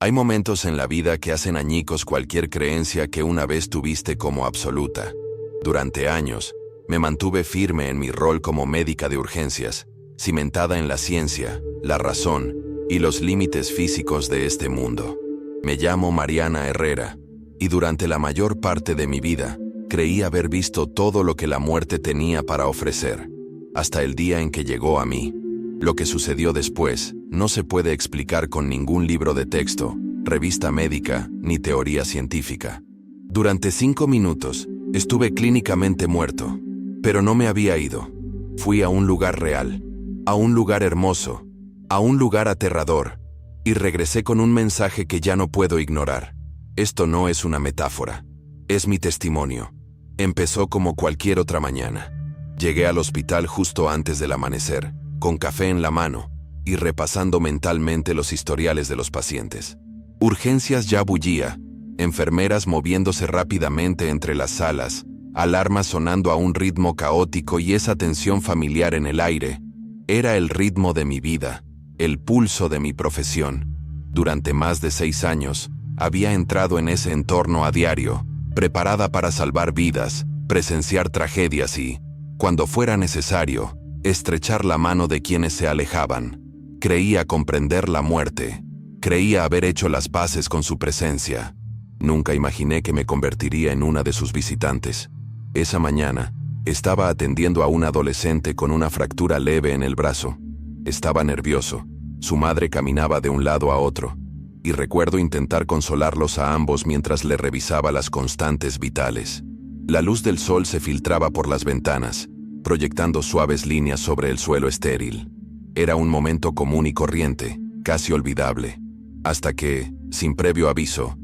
Hay momentos en la vida que hacen añicos cualquier creencia que una vez tuviste como absoluta. Durante años, me mantuve firme en mi rol como médica de urgencias, cimentada en la ciencia, la razón y los límites físicos de este mundo. Me llamo Mariana Herrera, y durante la mayor parte de mi vida, creí haber visto todo lo que la muerte tenía para ofrecer, hasta el día en que llegó a mí. Lo que sucedió después no se puede explicar con ningún libro de texto, revista médica ni teoría científica. Durante 5 minutos estuve clínicamente muerto, pero no me había ido. Fui a un lugar real, a un lugar hermoso, a un lugar aterrador, y regresé con un mensaje que ya no puedo ignorar. Esto no es una metáfora, es mi testimonio. Empezó como cualquier otra mañana. Llegué al hospital justo antes del amanecer, con café en la mano y repasando mentalmente los historiales de los pacientes. Urgencias ya bullía, enfermeras moviéndose rápidamente entre las salas, alarmas sonando a un ritmo caótico y esa tensión familiar en el aire. Era el ritmo de mi vida, el pulso de mi profesión. Durante más de 6 años, había entrado en ese entorno a diario, preparada para salvar vidas, presenciar tragedias y, cuando fuera necesario, estrechar la mano de quienes se alejaban. Creía comprender la muerte. Creía haber hecho las paces con su presencia. Nunca imaginé que me convertiría en una de sus visitantes. Esa mañana, estaba atendiendo a un adolescente con una fractura leve en el brazo. Estaba nervioso. Su madre caminaba de un lado a otro. Y recuerdo intentar consolarlos a ambos mientras le revisaba las constantes vitales. La luz del sol se filtraba por las ventanas, proyectando suaves líneas sobre el suelo estéril. Era un momento común y corriente, casi olvidable, hasta que, sin previo aviso,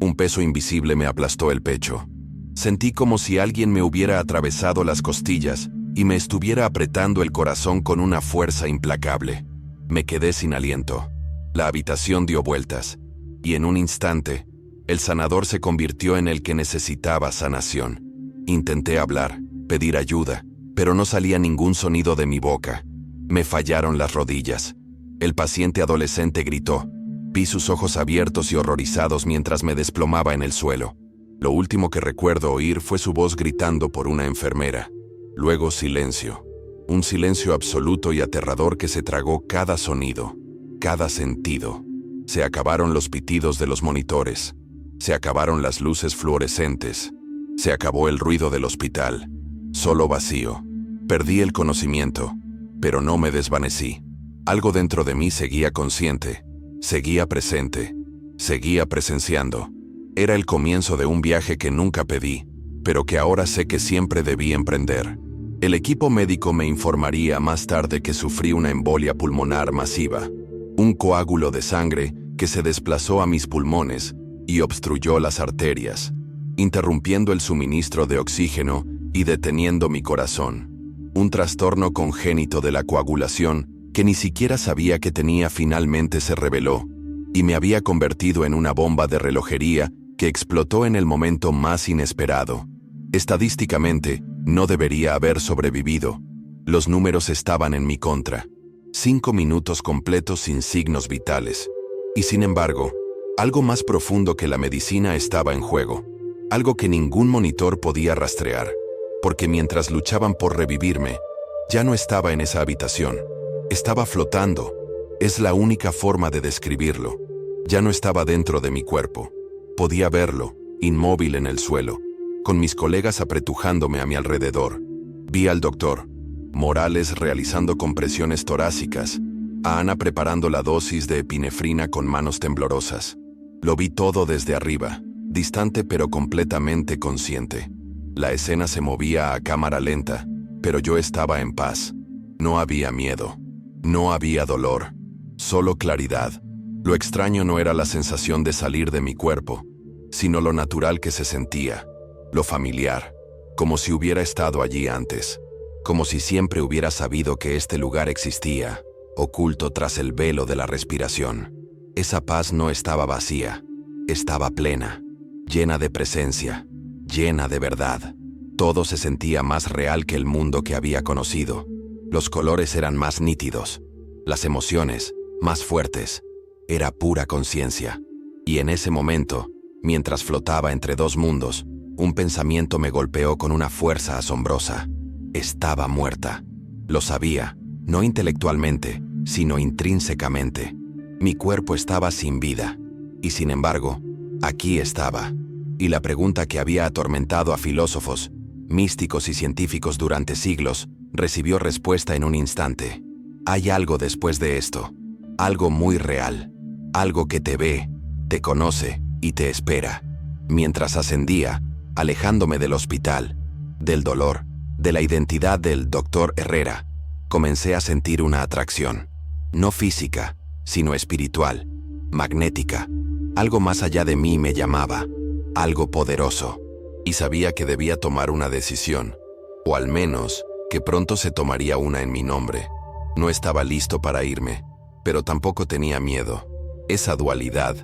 un peso invisible me aplastó el pecho. Sentí como si alguien me hubiera atravesado las costillas y me estuviera apretando el corazón con una fuerza implacable. Me quedé sin aliento. La habitación dio vueltas, y en un instante, el sanador se convirtió en el que necesitaba sanación. Intenté hablar, pedir ayuda, pero no salía ningún sonido de mi boca. Me fallaron las rodillas. El paciente adolescente gritó. Vi sus ojos abiertos y horrorizados mientras me desplomaba en el suelo. Lo último que recuerdo oír fue su voz gritando por una enfermera. Luego silencio. Un silencio absoluto y aterrador que se tragó cada sonido, cada sentido. Se acabaron los pitidos de los monitores. Se acabaron las luces fluorescentes. Se acabó el ruido del hospital. Solo vacío. Perdí el conocimiento, pero no me desvanecí. Algo dentro de mí seguía consciente, seguía presente, seguía presenciando. Era el comienzo de un viaje que nunca pedí, pero que ahora sé que siempre debí emprender. El equipo médico me informaría más tarde que sufrí una embolia pulmonar masiva, un coágulo de sangre que se desplazó a mis pulmones y obstruyó las arterias, interrumpiendo el suministro de oxígeno y deteniendo mi corazón. Un trastorno congénito de la coagulación que ni siquiera sabía que tenía finalmente se reveló, y me había convertido en una bomba de relojería que explotó en el momento más inesperado. Estadísticamente, no debería haber sobrevivido. Los números estaban en mi contra. 5 minutos completos sin signos vitales. Y sin embargo, algo más profundo que la medicina estaba en juego. Algo que ningún monitor podía rastrear. Porque mientras luchaban por revivirme, ya no estaba en esa habitación. Estaba flotando. Es la única forma de describirlo. Ya no estaba dentro de mi cuerpo. Podía verlo, inmóvil en el suelo, con mis colegas apretujándome a mi alrededor. Vi al doctor Morales realizando compresiones torácicas, a Ana preparando la dosis de epinefrina con manos temblorosas. Lo vi todo desde arriba, distante pero completamente consciente. La escena se movía a cámara lenta, pero yo estaba en paz. No había miedo. No había dolor. Solo claridad. Lo extraño no era la sensación de salir de mi cuerpo, sino lo natural que se sentía, lo familiar, como si hubiera estado allí antes, como si siempre hubiera sabido que este lugar existía, oculto tras el velo de la respiración. Esa paz no estaba vacía, estaba plena, llena de presencia, llena de verdad. Todo se sentía más real que el mundo que había conocido. Los colores eran más nítidos, las emociones más fuertes. Era pura conciencia. Y en ese momento, mientras flotaba entre dos mundos, un pensamiento me golpeó con una fuerza asombrosa. Estaba muerta. Lo sabía, no intelectualmente, sino intrínsecamente. Mi cuerpo estaba sin vida. Y sin embargo, aquí estaba. Y la pregunta que había atormentado a filósofos, místicos y científicos durante siglos, recibió respuesta en un instante. Hay algo después de esto. Algo muy real. Algo que te ve, te conoce y te espera. Mientras ascendía, alejándome del hospital, del dolor, de la identidad del Dr. Herrera, comencé a sentir una atracción. No física, sino espiritual, magnética. Algo más allá de mí me llamaba. Algo poderoso. Y sabía que debía tomar una decisión. O al menos, que pronto se tomaría una en mi nombre. No estaba listo para irme, pero tampoco tenía miedo. Esa dualidad,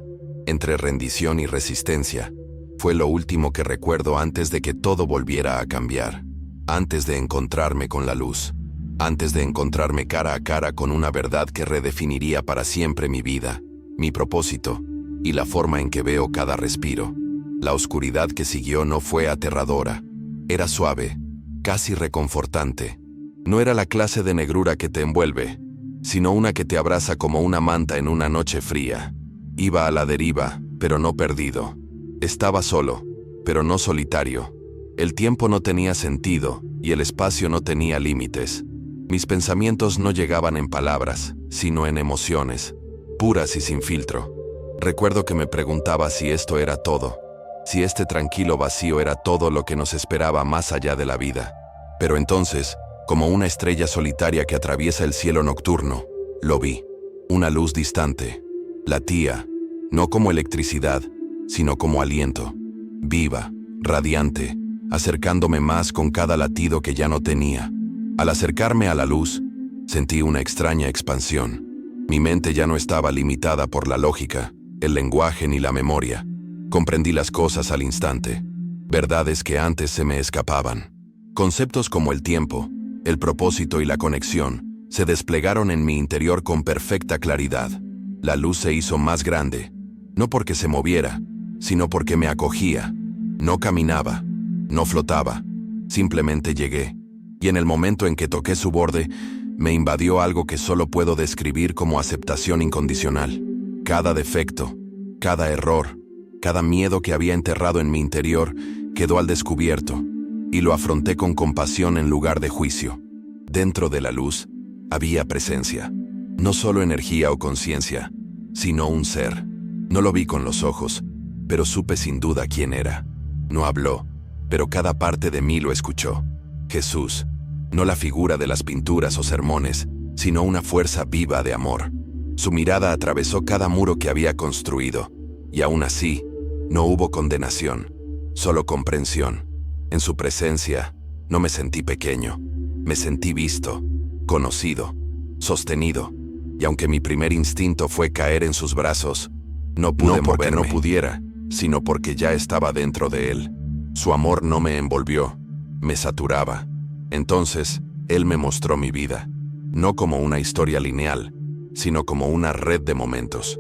entre rendición y resistencia, fue lo último que recuerdo antes de que todo volviera a cambiar. Antes de encontrarme con la luz. Antes de encontrarme cara a cara con una verdad que redefiniría para siempre mi vida, mi propósito, y la forma en que veo cada respiro. La oscuridad que siguió no fue aterradora. Era suave, casi reconfortante. No era la clase de negrura que te envuelve, sino una que te abraza como una manta en una noche fría. Iba a la deriva, pero no perdido. Estaba solo, pero no solitario. El tiempo no tenía sentido y el espacio no tenía límites. Mis pensamientos no llegaban en palabras, sino en emociones, puras y sin filtro. Recuerdo que me preguntaba si esto era todo, si este tranquilo vacío era todo lo que nos esperaba más allá de la vida. Pero entonces, como una estrella solitaria que atraviesa el cielo nocturno, lo vi. Una luz distante. Latía, no como electricidad, sino como aliento. Viva, radiante, acercándome más con cada latido que ya no tenía. Al acercarme a la luz, sentí una extraña expansión. Mi mente ya no estaba limitada por la lógica, el lenguaje ni la memoria. Comprendí las cosas al instante. Verdades que antes se me escapaban. Conceptos como el tiempo, el propósito y la conexión se desplegaron en mi interior con perfecta claridad. La luz se hizo más grande, no porque se moviera, sino porque me acogía. No caminaba, no flotaba, simplemente llegué. Y en el momento en que toqué su borde, me invadió algo que solo puedo describir como aceptación incondicional. Cada defecto, cada error, cada miedo que había enterrado en mi interior quedó al descubierto, y lo afronté con compasión en lugar de juicio. Dentro de la luz había presencia, no solo energía o conciencia, sino un ser. No lo vi con los ojos, pero supe sin duda quién era. No habló, pero cada parte de mí lo escuchó. Jesús, no la figura de las pinturas o sermones, sino una fuerza viva de amor. Su mirada atravesó cada muro que había construido, y aún así, no hubo condenación, solo comprensión. En su presencia, no me sentí pequeño, me sentí visto, conocido, sostenido, y aunque mi primer instinto fue caer en sus brazos, no pude moverme. No pudiera, sino porque ya estaba dentro de él. Su amor no me envolvió, me saturaba. Entonces, él me mostró mi vida, no como una historia lineal, sino como una red de momentos.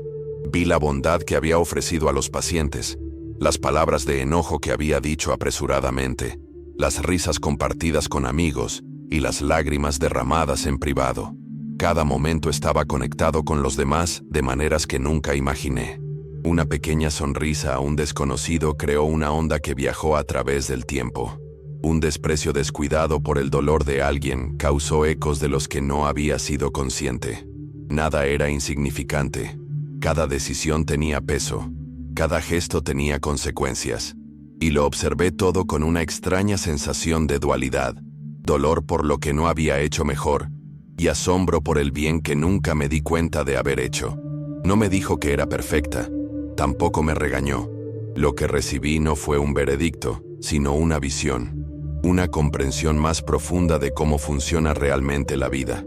Vi la bondad que había ofrecido a los pacientes, las palabras de enojo que había dicho apresuradamente, las risas compartidas con amigos y las lágrimas derramadas en privado. Cada momento estaba conectado con los demás de maneras que nunca imaginé. Una pequeña sonrisa a un desconocido creó una onda que viajó a través del tiempo. Un desprecio descuidado por el dolor de alguien causó ecos de los que no había sido consciente. Nada era insignificante. Cada decisión tenía peso. Cada gesto tenía consecuencias. Y lo observé todo con una extraña sensación de dualidad. Dolor por lo que no había hecho mejor, y asombro por el bien que nunca me di cuenta de haber hecho. No me dijo que era perfecta. Tampoco me regañó. Lo que recibí no fue un veredicto, sino una visión. Una comprensión más profunda de cómo funciona realmente la vida.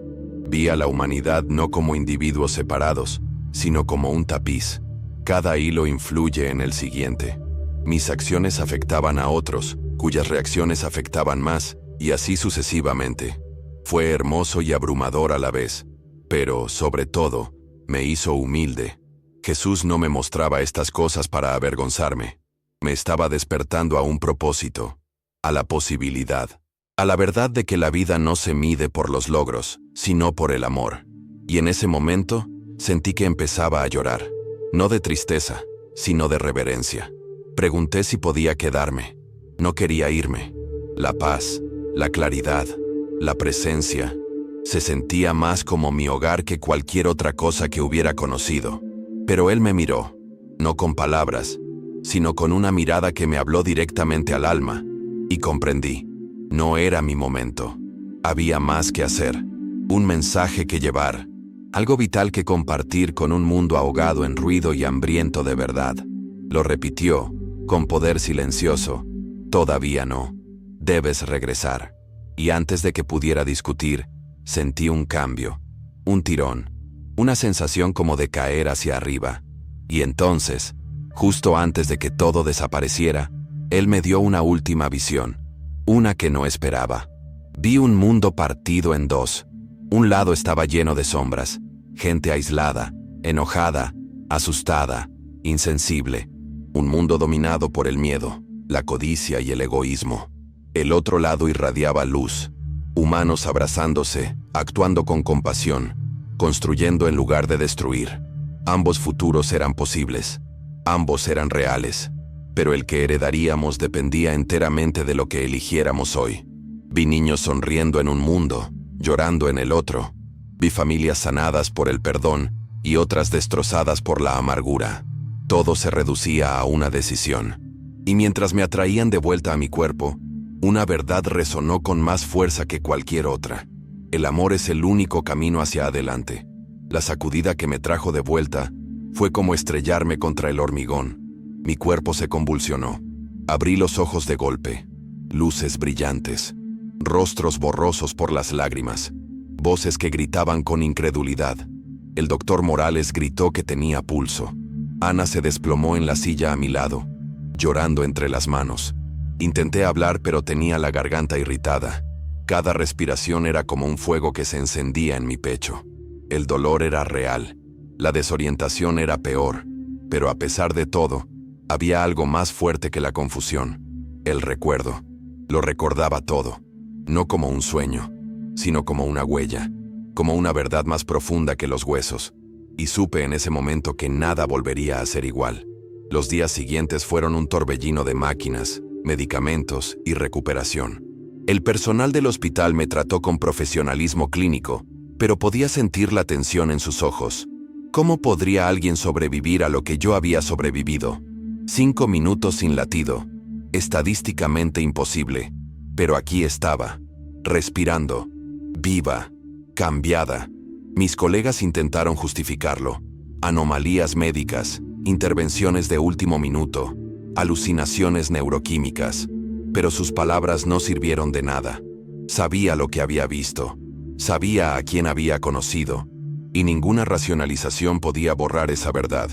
Vi a la humanidad no como individuos separados, sino como un tapiz. Cada hilo influye en el siguiente. Mis acciones afectaban a otros, cuyas reacciones afectaban más, y así sucesivamente. Fue hermoso y abrumador a la vez, pero, sobre todo, me hizo humilde. Jesús no me mostraba estas cosas para avergonzarme. Me estaba despertando a un propósito, a la posibilidad, a la verdad de que la vida no se mide por los logros, sino por el amor. Y en ese momento, sentí que empezaba a llorar, no de tristeza, sino de reverencia. Pregunté si podía quedarme. No quería irme. La paz, la claridad, la presencia, se sentía más como mi hogar que cualquier otra cosa que hubiera conocido. Pero él me miró, no con palabras, sino con una mirada que me habló directamente al alma, y comprendí. No era mi momento. Había más que hacer, un mensaje que llevar, algo vital que compartir con un mundo ahogado en ruido y hambriento de verdad. Lo repitió, con poder silencioso. Todavía no. Debes regresar. Y antes de que pudiera discutir, sentí un cambio, un tirón, una sensación como de caer hacia arriba. Y entonces, justo antes de que todo desapareciera, él me dio una última visión, una que no esperaba. Vi un mundo partido en dos. Un lado estaba lleno de sombras, gente aislada, enojada, asustada, insensible. Un mundo dominado por el miedo, la codicia y el egoísmo. El otro lado irradiaba luz, humanos abrazándose, actuando con compasión, construyendo en lugar de destruir. Ambos futuros eran posibles, ambos eran reales, pero el que heredaríamos dependía enteramente de lo que eligiéramos hoy. Vi niños sonriendo en un mundo, llorando en el otro. Vi familias sanadas por el perdón y otras destrozadas por la amargura. Todo se reducía a una decisión. Y mientras me atraían de vuelta a mi cuerpo, una verdad resonó con más fuerza que cualquier otra. El amor es el único camino hacia adelante. La sacudida que me trajo de vuelta fue como estrellarme contra el hormigón. Mi cuerpo se convulsionó. Abrí los ojos de golpe. Luces brillantes. Rostros borrosos por las lágrimas. Voces que gritaban con incredulidad. El doctor Morales gritó que tenía pulso. Ana se desplomó en la silla a mi lado, llorando entre las manos. Intenté hablar, pero tenía la garganta irritada. Cada respiración era como un fuego que se encendía en mi pecho. El dolor era real. La desorientación era peor. Pero a pesar de todo, había algo más fuerte que la confusión. El recuerdo. Lo recordaba todo. No como un sueño, sino como una huella, como una verdad más profunda que los huesos. Y supe en ese momento que nada volvería a ser igual. Los días siguientes fueron un torbellino de máquinas, medicamentos y recuperación. El personal del hospital me trató con profesionalismo clínico, pero podía sentir la tensión en sus ojos. ¿Cómo podría alguien sobrevivir a lo que yo había sobrevivido? 5 minutos sin latido. Estadísticamente imposible. Pero aquí estaba, respirando, viva, cambiada. Mis colegas intentaron justificarlo. Anomalías médicas, intervenciones de último minuto, alucinaciones neuroquímicas. Pero sus palabras no sirvieron de nada. Sabía lo que había visto. Sabía a quién había conocido. Y ninguna racionalización podía borrar esa verdad.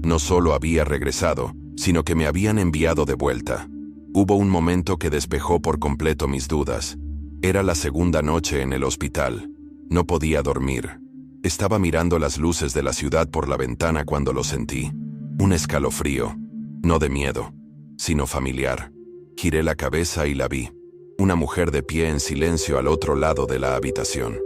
No solo había regresado, sino que me habían enviado de vuelta. Hubo un momento que despejó por completo mis dudas. Era la segunda noche en el hospital. No podía dormir. Estaba mirando las luces de la ciudad por la ventana cuando lo sentí. Un escalofrío. No de miedo, sino familiar. Giré la cabeza y la vi. Una mujer de pie en silencio al otro lado de la habitación.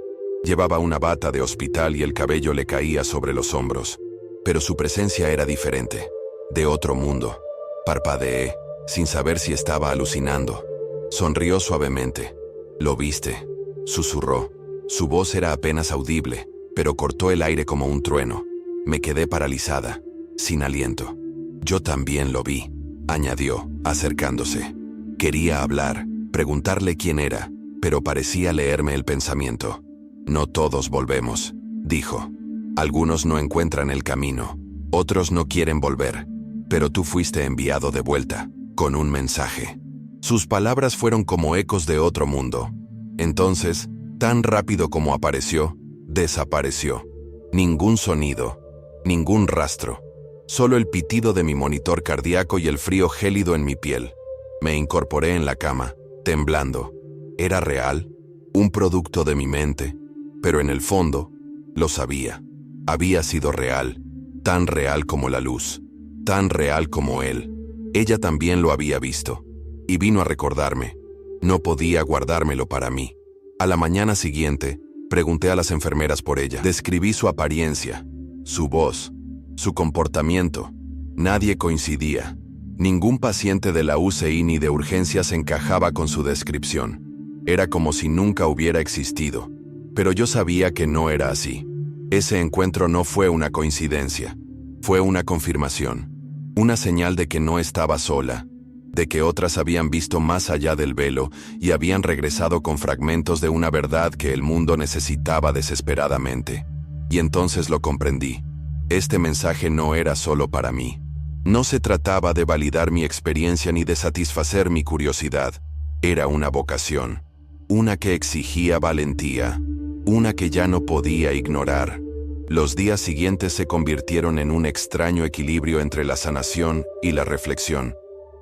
Llevaba una bata de hospital y el cabello le caía sobre los hombros. Pero su presencia era diferente. De otro mundo. Parpadeé, sin saber si estaba alucinando. Sonrió suavemente. «¿Lo viste?», susurró. Su voz era apenas audible, pero cortó el aire como un trueno. Me quedé paralizada, sin aliento. «Yo también lo vi», añadió, acercándose. Quería hablar, preguntarle quién era, pero parecía leerme el pensamiento. «No todos volvemos», dijo. «Algunos no encuentran el camino, otros no quieren volver, pero tú fuiste enviado de vuelta, con un mensaje». Sus palabras fueron como ecos de otro mundo. Entonces, tan rápido como apareció, desapareció. Ningún sonido, ningún rastro. Solo el pitido de mi monitor cardíaco y el frío gélido en mi piel. Me incorporé en la cama, temblando. ¿Era real? ¿Un producto de mi mente? Pero en el fondo, lo sabía. Había sido real. tan real como la luz, tan real como él. Ella también lo había visto, y vino a recordarme. No podía guardármelo para mí. A la mañana siguiente, pregunté a las enfermeras por ella. Describí su apariencia, su voz, su comportamiento. Nadie coincidía. Ningún paciente de la UCI ni de urgencias encajaba con su descripción. Era como si nunca hubiera existido. Pero yo sabía que no era así. Ese encuentro no fue una coincidencia. Fue una confirmación. Una señal de que no estaba sola, de que otras habían visto más allá del velo y habían regresado con fragmentos de una verdad que el mundo necesitaba desesperadamente. Y entonces lo comprendí. Este mensaje no era solo para mí. No se trataba de validar mi experiencia ni de satisfacer mi curiosidad. Era una vocación, una que exigía valentía, una que ya no podía ignorar. Los días siguientes se convirtieron en un extraño equilibrio entre la sanación y la reflexión.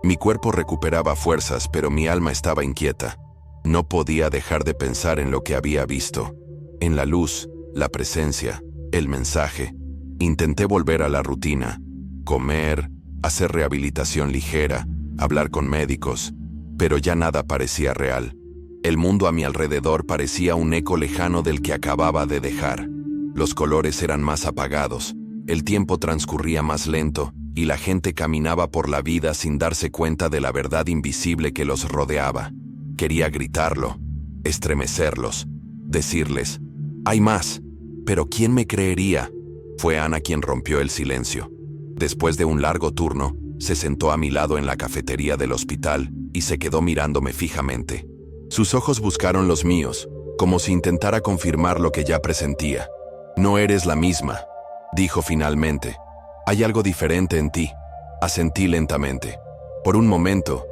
Mi cuerpo recuperaba fuerzas, pero mi alma estaba inquieta. No podía dejar de pensar en lo que había visto, en la luz, la presencia, el mensaje. Intenté volver a la rutina, comer, hacer rehabilitación ligera, hablar con médicos, pero ya nada parecía real. El mundo a mi alrededor parecía un eco lejano del que acababa de dejar. Los colores eran más apagados, el tiempo transcurría más lento y la gente caminaba por la vida sin darse cuenta de la verdad invisible que los rodeaba. Quería gritarlo, estremecerlos, decirles, «¡Hay más!». Pero ¿quién me creería? Fue Ana quien rompió el silencio. Después de un largo turno, se sentó a mi lado en la cafetería del hospital y se quedó mirándome fijamente. Sus ojos buscaron los míos, como si intentara confirmar lo que ya presentía. «No eres la misma», dijo finalmente. «Hay algo diferente en ti», asentí lentamente. Por un momento,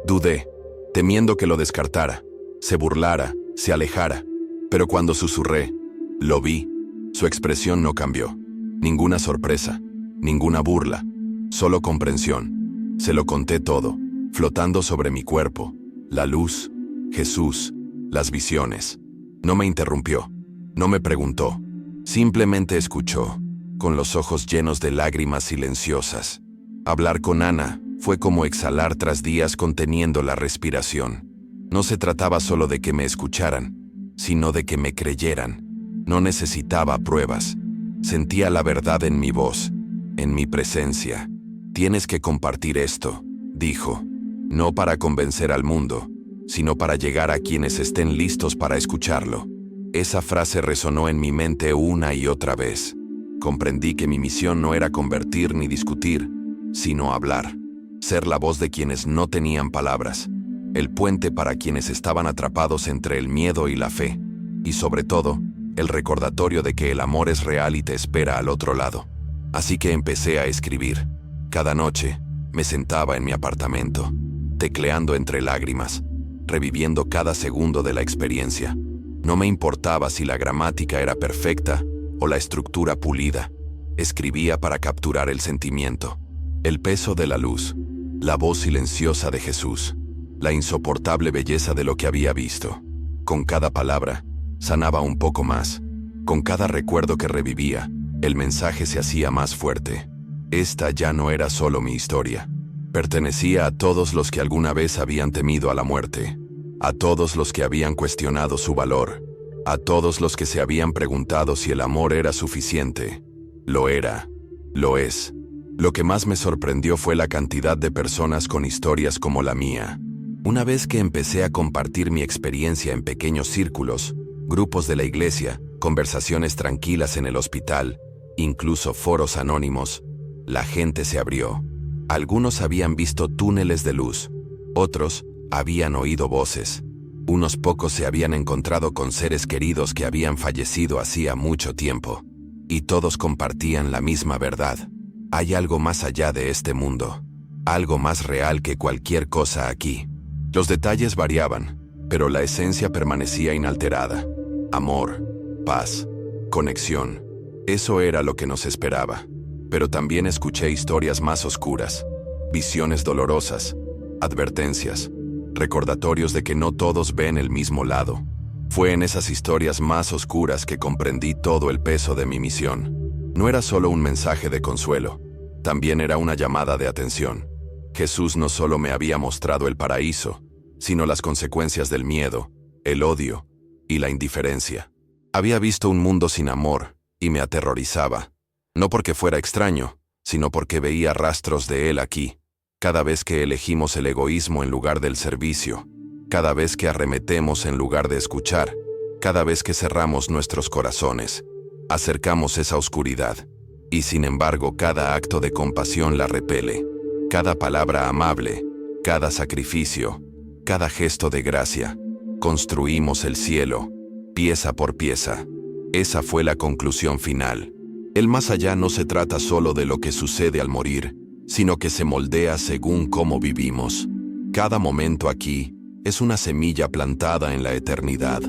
dudé, temiendo que lo descartara, se burlara, se alejara. Pero cuando susurré, lo vi. Su expresión no cambió. Ninguna sorpresa, ninguna burla, solo comprensión. Se lo conté todo, flotando sobre mi cuerpo, la luz, Jesús, las visiones. No me interrumpió, no me preguntó. Simplemente escuchó, con los ojos llenos de lágrimas silenciosas. Hablar con Ana fue como exhalar tras días conteniendo la respiración. No se trataba solo de que me escucharan, sino de que me creyeran. No necesitaba pruebas. Sentía la verdad en mi voz, en mi presencia. «Tienes que compartir esto», dijo. No para convencer al mundo, sino para llegar a quienes estén listos para escucharlo. Esa frase resonó en mi mente una y otra vez. Comprendí que mi misión no era convertir ni discutir, sino hablar. Ser la voz de quienes no tenían palabras. El puente para quienes estaban atrapados entre el miedo y la fe. Y sobre todo, el recordatorio de que el amor es real y te espera al otro lado. Así que empecé a escribir. Cada noche, me sentaba en mi apartamento, tecleando entre lágrimas, reviviendo cada segundo de la experiencia. No me importaba si la gramática era perfecta o la estructura pulida. Escribía para capturar el sentimiento, el peso de la luz, la voz silenciosa de Jesús, la insoportable belleza de lo que había visto. Con cada palabra, sanaba un poco más. Con cada recuerdo que revivía, el mensaje se hacía más fuerte. Esta ya no era solo mi historia. Pertenecía a todos los que alguna vez habían temido a la muerte, a todos los que habían cuestionado su valor, a todos los que se habían preguntado si el amor era suficiente. Lo era, lo es. Lo que más me sorprendió fue la cantidad de personas con historias como la mía. Una vez que empecé a compartir mi experiencia en pequeños círculos, grupos de la iglesia, conversaciones tranquilas en el hospital, incluso foros anónimos, la gente se abrió. Algunos habían visto túneles de luz, otros habían oído voces. Unos pocos se habían encontrado con seres queridos que habían fallecido hacía mucho tiempo. Y todos compartían la misma verdad. Hay algo más allá de este mundo. Algo más real que cualquier cosa aquí. Los detalles variaban, pero la esencia permanecía inalterada. Amor, paz, conexión. Eso era lo que nos esperaba. Pero también escuché historias más oscuras, visiones dolorosas, advertencias, recordatorios de que no todos ven el mismo lado. Fue en esas historias más oscuras que comprendí todo el peso de mi misión. No era solo un mensaje de consuelo, también era una llamada de atención. Jesús no solo me había mostrado el paraíso, sino las consecuencias del miedo, el odio y la indiferencia. Había visto un mundo sin amor y me aterrorizaba, no porque fuera extraño, sino porque veía rastros de él aquí, cada vez que elegimos el egoísmo en lugar del servicio, cada vez que arremetemos en lugar de escuchar, cada vez que cerramos nuestros corazones, acercamos esa oscuridad, y sin embargo cada acto de compasión la repele, cada palabra amable, cada sacrificio, cada gesto de gracia. Construimos el cielo, pieza por pieza. Esa fue la conclusión final. El más allá no se trata solo de lo que sucede al morir, sino que se moldea según cómo vivimos. Cada momento aquí es una semilla plantada en la eternidad,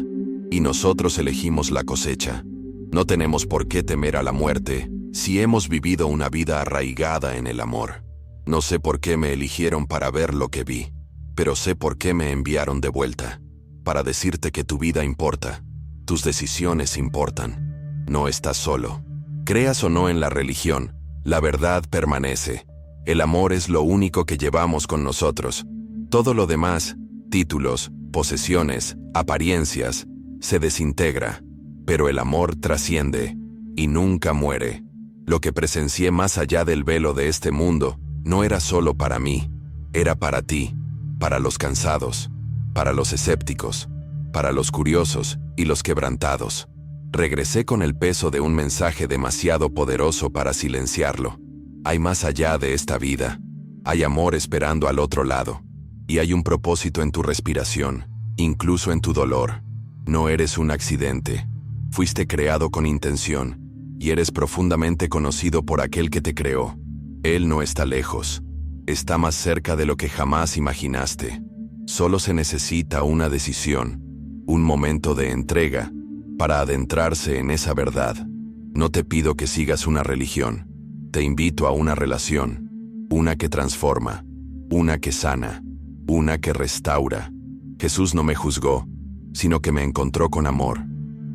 y nosotros elegimos la cosecha. No tenemos por qué temer a la muerte si hemos vivido una vida arraigada en el amor. No sé por qué me eligieron para ver lo que vi, pero sé por qué me enviaron de vuelta. Para decirte que tu vida importa, tus decisiones importan. No estás solo. Creas o no en la religión, la verdad permanece. El amor es lo único que llevamos con nosotros. Todo lo demás, títulos, posesiones, apariencias, se desintegra. Pero el amor trasciende y nunca muere. Lo que presencié más allá del velo de este mundo no era solo para mí, era para ti, para los cansados, para los escépticos, para los curiosos y los quebrantados. Regresé con el peso de un mensaje demasiado poderoso para silenciarlo. Hay más allá de esta vida. Hay amor esperando al otro lado. Y hay un propósito en tu respiración, incluso en tu dolor. No eres un accidente. Fuiste creado con intención, y eres profundamente conocido por aquel que te creó. Él no está lejos. Está más cerca de lo que jamás imaginaste. Solo se necesita una decisión, un momento de entrega, para adentrarse en esa verdad. No te pido que sigas una religión. Te invito a una relación, una que transforma, una que sana, una que restaura. Jesús no me juzgó, sino que me encontró con amor.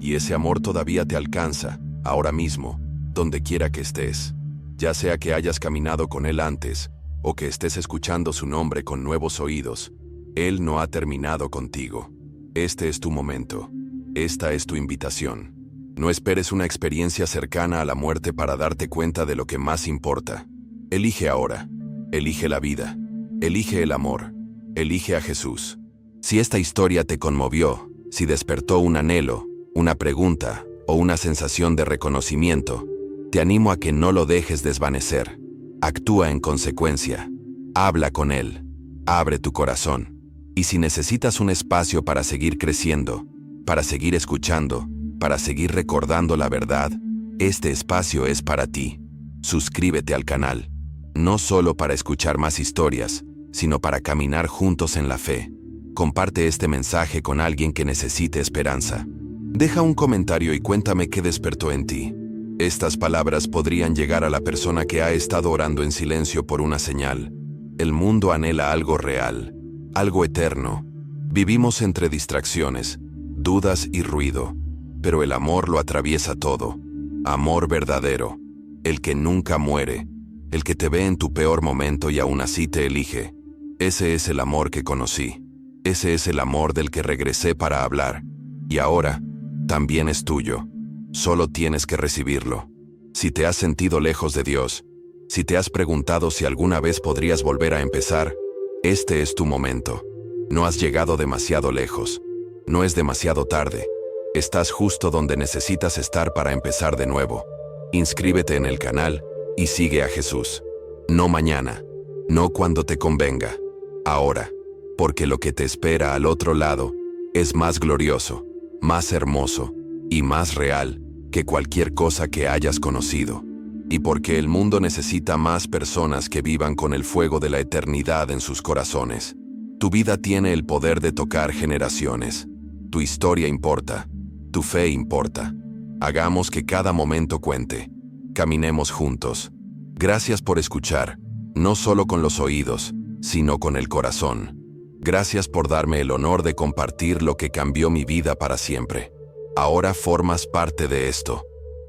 Y ese amor todavía te alcanza, ahora mismo, donde quiera que estés. Ya sea que hayas caminado con Él antes, o que estés escuchando su nombre con nuevos oídos, Él no ha terminado contigo. Este es tu momento. Esta es tu invitación. No esperes una experiencia cercana a la muerte para darte cuenta de lo que más importa. Elige ahora. Elige la vida. Elige el amor. Elige a Jesús. Si esta historia te conmovió, si despertó un anhelo, una pregunta o una sensación de reconocimiento, te animo a que no lo dejes desvanecer. Actúa en consecuencia. Habla con Él. Abre tu corazón. Y si necesitas un espacio para seguir creciendo, para seguir escuchando, para seguir recordando la verdad, este espacio es para ti. Suscríbete al canal, no solo para escuchar más historias, sino para caminar juntos en la fe. Comparte este mensaje con alguien que necesite esperanza. Deja un comentario y cuéntame qué despertó en ti. Estas palabras podrían llegar a la persona que ha estado orando en silencio por una señal. El mundo anhela algo real, algo eterno. Vivimos entre distracciones, dudas y ruido, pero el amor lo atraviesa todo. Amor verdadero, el que nunca muere, el que te ve en tu peor momento y aún así te elige. Ese es el amor que conocí. Ese es el amor del que regresé para hablar. Y ahora, también es tuyo. Solo tienes que recibirlo. Si te has sentido lejos de Dios, si te has preguntado si alguna vez podrías volver a empezar, este es tu momento. No has llegado demasiado lejos. No es demasiado tarde. Estás justo donde necesitas estar para empezar de nuevo. Inscríbete en el canal y sigue a Jesús. No mañana, no cuando te convenga. Ahora, porque lo que te espera al otro lado es más glorioso, más hermoso y más real que cualquier cosa que hayas conocido. Y porque el mundo necesita más personas que vivan con el fuego de la eternidad en sus corazones. Tu vida tiene el poder de tocar generaciones. Tu historia importa. Tu fe importa. Hagamos que cada momento cuente. Caminemos juntos. Gracias por escuchar, no solo con los oídos, sino con el corazón. Gracias por darme el honor de compartir lo que cambió mi vida para siempre. Ahora formas parte de esto.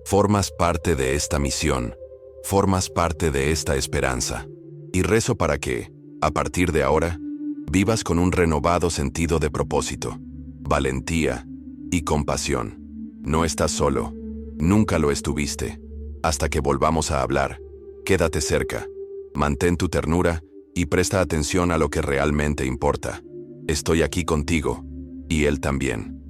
Formas parte de esta misión, formas parte de esta esperanza. Y rezo para que, a partir de ahora, vivas con un renovado sentido de propósito, valentía y compasión. No estás solo, nunca lo estuviste. Hasta que volvamos a hablar, quédate cerca, mantén tu ternura y presta atención a lo que realmente importa. Estoy aquí contigo, y él también.